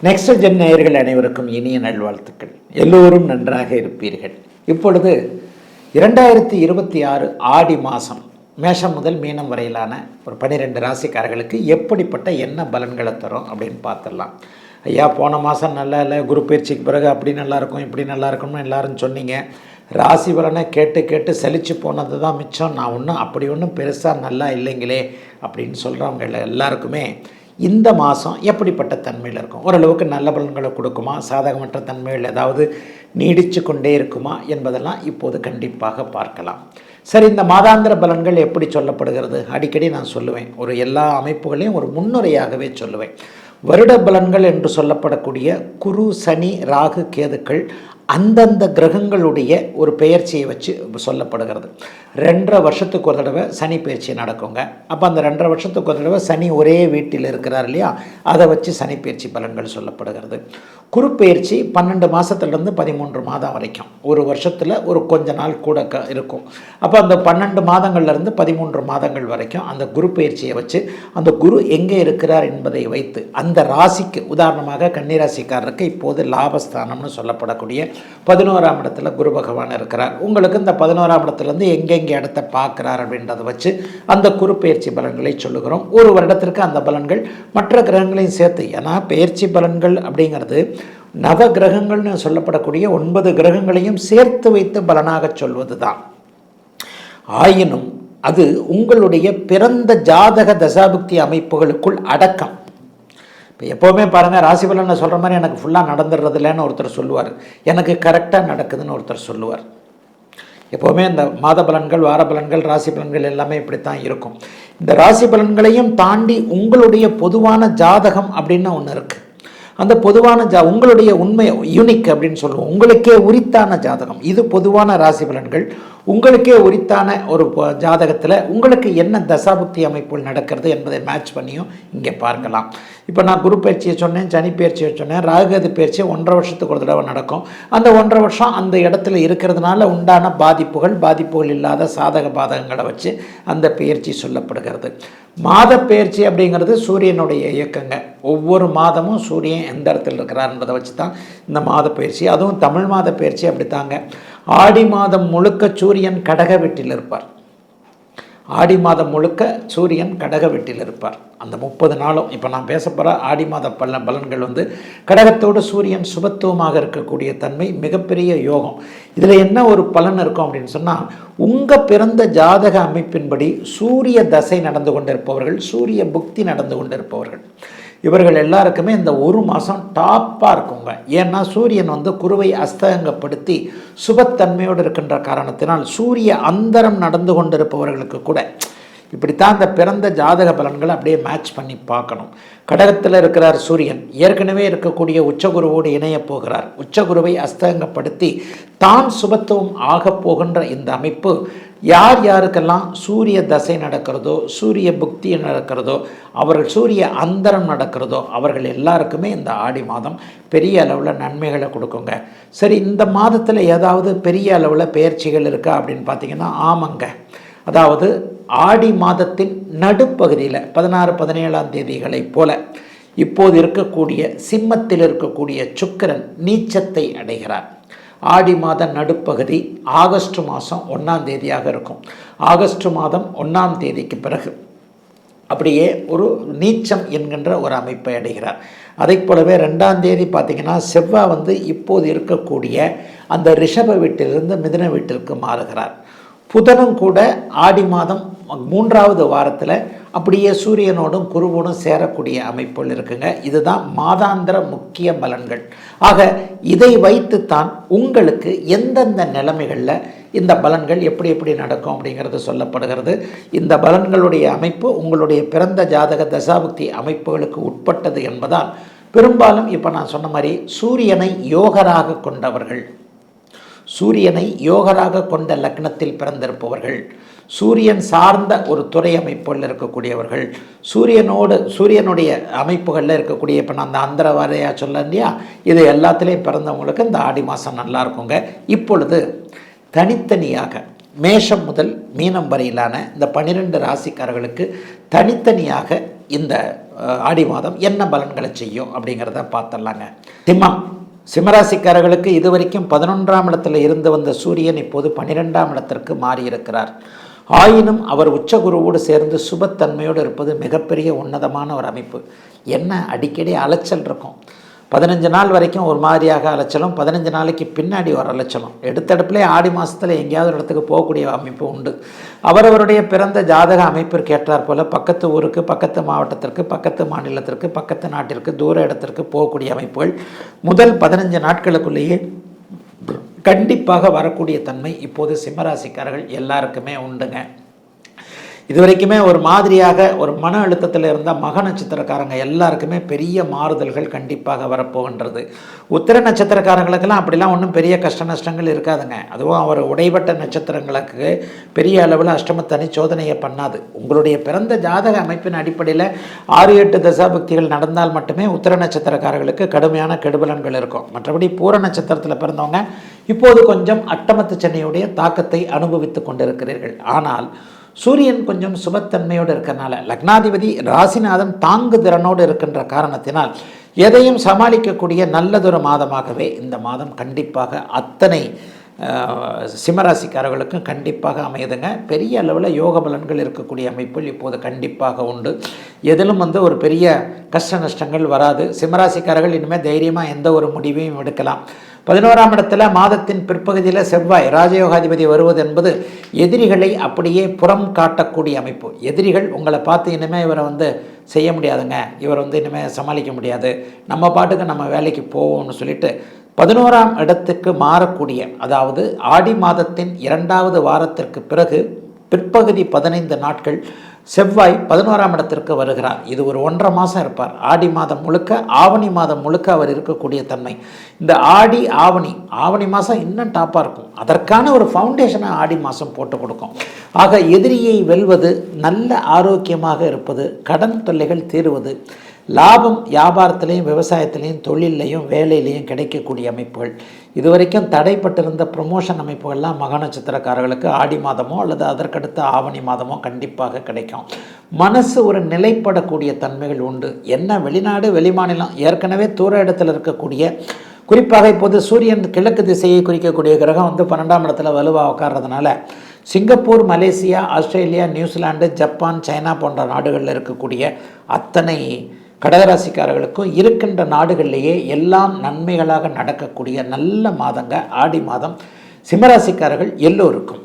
Next gen நேயர்கள் அனைவருக்கும் இனிய நல்வாழ்த்துக்கள். எல்லோரும் நன்றாக இருப்பீர்கள். இப்பொழுது 2026 ஆடி மாதம் மேஷம் முதல் மீனம் வரையிலான ஒரு 12 ராசிக்காரர்களுக்கு எப்படிப்பட்ட என்ன பலன்களை தரும் அப்படின்னு பார்த்துடலாம். ஐயா, போன மாதம் நல்லா இல்லை, குரு பயிற்சிக்கு பிறகு அப்படி நல்லாயிருக்கும் இப்படி நல்லா இருக்கும்னு எல்லாரும் சொன்னீங்க. ராசி பலனை கேட்டு கேட்டு சலிச்சு போனது தான் மிச்சம். நான் ஒன்றும் பெருசாக நல்லா இல்லைங்களே அப்படின்னு சொல்கிறவங்க எல்லாருக்குமே இந்த மாதம் எப்படிப்பட்ட தன்மையில் இருக்கும், ஓரளவுக்கு நல்ல பலன்களை கொடுக்குமா, சாதகமற்ற தன்மைகள் ஏதாவது நீடித்து கொண்டே இருக்குமா என்பதெல்லாம் இப்போது கண்டிப்பாக பார்க்கலாம். சரி, இந்த மாதாந்திர பலன்கள் எப்படி சொல்லப்படுகிறது? அடிக்கடி நான் சொல்லுவேன், ஒரு எல்லா அமைப்புகளையும் ஒரு முன்னுரையாகவே சொல்லுவேன். வருட பலன்கள் என்று சொல்லப்படக்கூடிய குரு, சனி, ராகு, கேதுக்கள் அந்தந்த கிரகங்களுடைய ஒரு பெயர்ச்சியை வச்சு சொல்லப்படுகிறது. 2.5 வருஷத்துக்கு ஒரு தடவை சனி பயிற்சி நடக்குங்க. அப்போ அந்த 2.5 வருஷத்துக்கு ஒரு தடவை சனி ஒரே வீட்டில் இருக்கிறார் இல்லையா, அதை வச்சு சனி பயிற்சி பலன்கள் சொல்லப்படுகிறது. குரு பயிற்சி 12 மாதத்துலேருந்து 13 மாதம் வரைக்கும், ஒரு வருஷத்தில் ஒரு கொஞ்ச நாள் கூட இருக்கும். அப்போ அந்த 12 மாதங்கள்லேருந்து 13 மாதங்கள் வரைக்கும் அந்த குரு பயிற்சியை வச்சு அந்த குரு எங்கே இருக்கிறார் என்பதை வைத்து அந்த ராசிக்கு, உதாரணமாக கன்னிராசிக்காரருக்கு இப்போது லாபஸ்தானம்னு சொல்லப்படக்கூடிய 11ஆம் இடத்துல குரு பகவான் இருக்கிறார். உங்களுக்கு இந்த 11ஆம் இடத்துலேருந்து எங்கெங்கே இடத்தை பார்க்குறார் அப்படின்றத வச்சு அந்த குரு பயிற்சி பலன்களை சொல்லுகிறோம். ஒரு வருடத்திற்கு அந்த பலன்கள் மற்ற கிரகங்களையும் சேர்த்து, ஏன்னா பயிற்சி பலன்கள் அப்படிங்கிறது நவ கிரகங்கள்னு சொல்லப்படக்கூடிய 9 கிரகங்களையும் சேர்த்து வைத்து பலனாக சொல்வது தான். ஆயினும் அது உங்களுடைய பிறந்த ஜாதக தசாபுக்தி அமைப்புகளுக்குள் அடக்கம். இப்போ எப்போவுமே பாருங்கள், ராசி பலனை சொல்கிற மாதிரி எனக்கு ஃபுல்லாக நடந்துடுறது இல்லைன்னு ஒருத்தர் சொல்லுவார், எனக்கு கரெக்டாக நடக்குதுன்னு ஒருத்தர் சொல்லுவார். எப்போவுமே இந்த மாத பலன்கள், வார பலன்கள், ராசி பலன்கள் எல்லாமே இப்படித்தான் இருக்கும். இந்த ராசி பலன்களையும் தாண்டி உங்களுடைய பொதுவான ஜாதகம் அப்படின்னு ஒன்று இருக்குது. அந்த பொதுவான உங்களுடைய உண்மை யூனிக் அப்படின்னு சொல்லுவோம், உங்களுக்கே உரித்தான ஜாதகம். இது பொதுவான ராசி பலன்கள். உங்களுக்கே உரித்தான ஒரு ஜாதகத்தில் உங்களுக்கு என்ன தசாபுக்தி அமைப்புகள் நடக்கிறது என்பதை மேட்ச் பண்ணியும் இங்கே பார்க்கலாம். இப்போ நான் குரு பயிற்சியை சொன்னேன், சனி பயிற்சியை சொன்னேன், ராகுகேது பயிற்சி 1.5 வருஷத்துக்கு ஒரு தடவை நடக்கும். அந்த 1.5 வருஷம் அந்த இடத்துல இருக்கிறதுனால உண்டான பாதிப்புகள் இல்லாத சாதக பாதகங்களை வச்சு அந்த பயிற்சி சொல்லப்படுகிறது. மாத பயிற்சி அப்படிங்கிறது சூரியனுடைய இயக்கங்க. ஒவ்வொரு மாதமும் சூரியன் எந்த இடத்துல இருக்கிறார்ன்றதை வச்சு தான் இந்த மாத பயிற்சி. அதுவும் தமிழ் மாத பயிற்சி அப்படித்தாங்க. ஆடி மாதம் முழுக்க சூரியன் கடக வீட்டில் இருப்பார். ஆடி மாதம் முழுக்க சூரியன் கடக வீட்டில் இருப்பார். அந்த 30 நாளும் இப்போ நான் பேச போகிற ஆடி மாத பலன்கள் கடகத்தோடு சூரியன் சுபத்துவமாக இருக்கக்கூடிய தன்மை மிகப்பெரிய யோகம். இதில் என்ன ஒரு பலன் இருக்கும் அப்படின்னு சொன்னால், உங்கள் பிறந்த ஜாதக அமைப்பின்படி சூரிய தசை நடந்து கொண்டிருப்பவர்கள், சூரிய புக்தி நடந்து கொண்டிருப்பவர்கள், இவர்கள் எல்லாருக்குமே இந்த ஒரு மாதம் டாப்பாக இருக்குங்க. ஏன்னா சூரியன் குருவை அஸ்தங்கப்படுத்தி சுபத்தன்மையோடு இருக்கின்ற காரணத்தினால் சூரிய அந்தரம் நடந்து கொண்டிருப்பவர்களுக்கு கூட இப்படித்தான் இந்த பிறந்த ஜாதக பலன்களை அப்படியே மேட்ச் பண்ணி பார்க்கணும். கடகத்தில் இருக்கிறார் சூரியன், ஏற்கனவே இருக்கக்கூடிய உச்சகுருவோடு இணைய போகிறார். உச்சகுருவை அஸ்தங்கப்படுத்தி தான் சுபத்துவம் ஆக போகின்ற இந்த அமைப்பு யார் யாருக்கெல்லாம் சூரிய தசை நடக்கிறதோ, சூரிய புக்தி நடக்கிறதோ, அவர்கள் சூரிய அந்தரம் நடக்கிறதோ, அவர்கள் எல்லாருக்குமே இந்த ஆடி மாதம் பெரிய அளவில் நன்மைகளை கொடுக்குங்க. சரி, இந்த மாதத்தில் ஏதாவது பெரிய அளவில் பெயர்ச்சிகள் இருக்கா அப்படின்னு பார்த்தீங்கன்னா, ஆமாங்க. அதாவது ஆடி மாதத்தின் நடுப்பகுதியில் 16, 17ஆம் தேதிகளைப் போல இப்போது இருக்கக்கூடிய சிம்மத்தில் இருக்கக்கூடிய சுக்கிரன் நீச்சத்தை அடைகிறார். ஆடி மாத நடுப்பகுதி ஆகஸ்ட் மாதம் 1ஆம் தேதியாக இருக்கும். ஆகஸ்ட் மாதம் 1ஆம் தேதிக்கு பிறகு அப்படியே ஒரு நீச்சம் என்கின்ற ஒரு அமைப்பை அடைகிறார். அதை போலவே 2ஆம் தேதி பார்த்திங்கன்னா செவ்வாய் இப்போது இருக்கக்கூடிய அந்த ரிஷப வீட்டிலிருந்து மிதுன வீட்டிற்கு மாறுகிறார். புதனும் கூட ஆடி மாதம் 3ஆவது வாரத்தில் அப்படியே சூரியனோடும் குருவோடும் சேரக்கூடிய அமைப்புகள் இருக்குங்க. இதுதான் மாதாந்திர முக்கிய பலன்கள். ஆக இதை வைத்துத்தான் உங்களுக்கு எந்தெந்த நிலைமைகளில் இந்த பலன்கள் எப்படி நடக்கும் அப்படிங்கிறது சொல்லப்படுகிறது. இந்த பலன்களுடைய அமைப்பு உங்களுடைய பிறந்த ஜாதக தசாபுக்தி அமைப்புகளுக்கு உட்பட்டது என்பதால் பெரும்பாலும் இப்போ நான் சொன்ன மாதிரி சூரியனை யோகராக கொண்டவர்கள், சூரியனை யோகராக கொண்ட லக்னத்தில் பிறந்திருப்பவர்கள், சூரியன் சார்ந்த ஒரு துறை அமைப்புகளில் இருக்கக்கூடியவர்கள், சூரியனுடைய அமைப்புகளில் இருக்கக்கூடிய, இப்போ நான் அந்த அந்தர வாரையா சொல்ல இல்லையா, இது எல்லாத்துலேயும் பிறந்தவங்களுக்கு இந்த ஆடி மாதம் நல்லா இருக்குங்க. இப்பொழுது தனித்தனியாக மேஷம் முதல் மீனம் வரையிலான இந்த 12 ராசிக்காரர்களுக்கு தனித்தனியாக இந்த ஆடி மாதம் என்ன பலன்களை செய்யும் அப்படிங்கிறத பார்த்துடலாங்க. சிம்மம், சிம்மராசிக்காரர்களுக்கு இதுவரைக்கும் 11ஆம் இடத்துல இருந்து வந்த சூரியன் இப்போது 12ஆம் இடத்திற்கு மாறியிருக்கிறார். ஆயினும் அவர் உச்சகுருவோடு சேர்ந்து சுபத்தன்மையோடு இருப்பது மிகப்பெரிய உன்னதமான ஒரு அமைப்பு. என்ன அடிக்கடி அலைச்சல் இருக்கும். 15 நாள் வரைக்கும் ஒரு மாதிரியாக அலைச்சலும், 15 நாளைக்கு பின்னாடி ஒரு அலைச்சலும். எடுத்தடுப்புலே ஆடி மாதத்தில் எங்கேயாவது ஒரு இடத்துக்கு போகக்கூடிய அமைப்பு உண்டு. அவரவருடைய பிறந்த ஜாதக அமைப்பிற்கு ஏற்றார் போல் பக்கத்து ஊருக்கு, பக்கத்து மாவட்டத்திற்கு, பக்கத்து மாநிலத்திற்கு, பக்கத்து நாட்டிற்கு, தூர இடத்திற்கு போகக்கூடிய அமைப்புகள் முதல் 15 நாட்களுக்குள்ளேயே கண்டிப்பாக வரக்கூடிய தன்மை இப்போது சிம்மராசிக்காரர்கள் எல்லாருக்குமே உண்டுங்க. இது வரைக்குமே ஒரு மாதிரியாக ஒரு மன அழுத்தத்தில் இருந்த மக நட்சத்திரக்காரங்க எல்லாருக்குமே பெரிய மாறுதல்கள் கண்டிப்பாக வரப்போகின்றது. உத்திர நட்சத்திரக்காரங்களுக்கெல்லாம் அப்படிலாம் ஒன்றும் பெரிய கஷ்ட நஷ்டங்கள் இருக்காதுங்க. அதுவும் அவர் உடைபட்ட நட்சத்திரங்களுக்கு பெரிய அளவில் அஷ்டமத்தனி சோதனையை பண்ணாது. உங்களுடைய பிறந்த ஜாதக அமைப்பின் அடிப்படையில் 6-8 தசாபக்திகள் நடந்தால் மட்டுமே உத்திர நட்சத்திரக்காரர்களுக்கு கடுமையான கெடுபலன்கள் இருக்கும். மற்றபடி பூர நட்சத்திரத்தில் பிறந்தவங்க இப்போது கொஞ்சம் அட்டமத்து சனியுடைய தாக்கத்தை அனுபவித்து கொண்டிருக்கிறீர்கள். ஆனால் சூரியன் கொஞ்சம் சுபத்தன்மையோடு இருக்கிறனால, லக்னாதிபதி ராசிநாதன் தாங்கு திறனோடு இருக்கின்ற காரணத்தினால் எதையும் சமாளிக்கக்கூடிய நல்லதொரு மாதமாகவே இந்த மாதம் கண்டிப்பாக அத்தனை சிம்மராசிக்காரர்களுக்கும் கண்டிப்பாக அமையுதுங்க. பெரிய அளவில் யோக பலன்கள் இருக்கக்கூடிய அமைப்புகள் இப்போது கண்டிப்பாக உண்டு. எதிலும் ஒரு பெரிய கஷ்ட நஷ்டங்கள் வராது. சிம்மராசிக்காரர்கள் இனிமேல் தைரியமாக எந்த ஒரு முடிவையும் எடுக்கலாம். 11ஆம் இடத்துல மாதத்தின் பிற்பகுதியில் செவ்வாய் ராஜயோகாதிபதி வருவது என்பது எதிரிகளை அப்படியே புறம் காட்டக்கூடிய அமைப்பு. எதிரிகள் உங்களை பார்த்து இனிமேல் இவரை செய்ய முடியாதுங்க, இவர் இனிமேல் சமாளிக்க முடியாது, நம்ம பாட்டுக்கு நம்ம வேலைக்கு போவோம்னு சொல்லிட்டு 11ஆம் இடத்துக்கு மாறக்கூடிய, அதாவது ஆடி மாதத்தின் 2வது வாரத்திற்கு பிறகு பிற்பகுதி 15 நாட்கள் செவ்வாய் 11ஆம் இடத்திற்கு வருகிறார். இது ஒரு 1.5 மாதம் இருப்பார். ஆடி மாதம் முழுக்க, ஆவணி மாதம் முழுக்க அவர் இருக்கக்கூடிய தன்மை. இந்த ஆடி ஆவணி மாதம் இன்னும் டாப்பாக இருக்கும். அதற்கான ஒரு ஃபவுண்டேஷனை ஆடி மாதம் போட்டு கொடுக்கும். ஆக எதிரியை வெல்வது, நல்ல ஆரோக்கியமாக இருப்பது, கடன் தொல்லைகள் தீருவது, லாபம் வியாபாரத்திலையும் விவசாயத்திலையும் தொழிலையும் வேலையிலையும் கிடைக்கக்கூடிய அமைப்புகள், இதுவரைக்கும் தடைப்பட்டிருந்த ப்ரொமோஷன் அமைப்புகள்லாம் மக நட்சத்திரக்காரர்களுக்கு ஆடி மாதமோ அல்லது அதற்கடுத்த ஆவணி மாதமோ கண்டிப்பாக கிடைக்கும். மனசு ஒரு நிலைப்படக்கூடிய தன்மைகள் உண்டு. என்ன வெளிநாடு வெளிமாநிலம், ஏற்கனவே தூர இடத்தில் இருக்கக்கூடிய, குறிப்பாக இப்போது சூரியன் கிழக்கு திசையை குறிக்கக்கூடிய கிரகம் 12ஆம் இடத்துல வலுவாக உட்கார்றதுனால Singapore, Malaysia, Australia, New Zealand, Japan, China போன்ற நாடுகளில் இருக்கக்கூடிய அத்தனை கடகராசிக்காரர்களுக்கும் இருக்கின்ற நாடுகளிலேயே எல்லாம் நன்மைகளாக நடக்கக்கூடிய நல்ல மாதங்க ஆடி மாதம் சிம்மராசிக்காரர்கள் எல்லோருக்கும்.